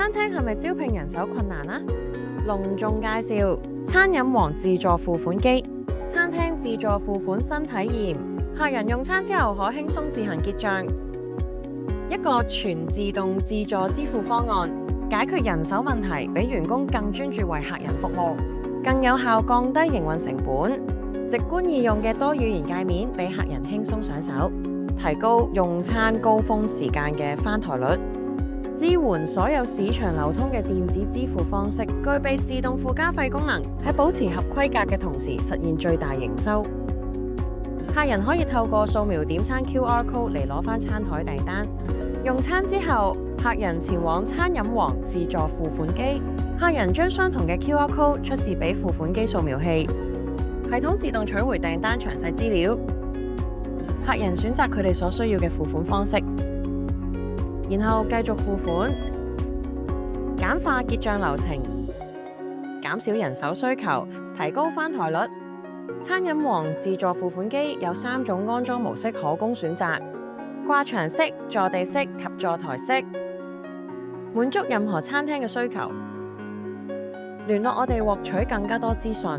餐廳係咪招聘人手困難啊？隆重介紹餐飲王自助付款機，餐廳自助付款新體驗，客人用餐之後可輕鬆自行結賬，一個全自動自助支付方案，解決人手問題，俾員工更專注為客人服務，更有效降低營運成本。直觀易用嘅多語言界面，俾客人輕鬆上手，提高用餐高峰時間嘅翻台率。支援所有市場流通嘅電子支付方式，具備自動付加費功能，喺保持合規格嘅同時實現最大營收。客人可以透過掃描點餐 QR code 嚟攞返餐台訂單。用餐之後，客人前往餐飲王自助付款機，客人將相同嘅 QR code 出示俾付款機掃描器，系統自動取回訂單詳細資料。客人選擇佢哋所需要嘅付款方式，然後繼續付款，簡化結賬流程，減少人手需求，提高翻台率。餐飲王自助付款機有3種安裝模式可供選擇：掛牆式、坐地式及坐台式，滿足任何餐廳嘅需求。聯絡我哋獲取更加多資訊。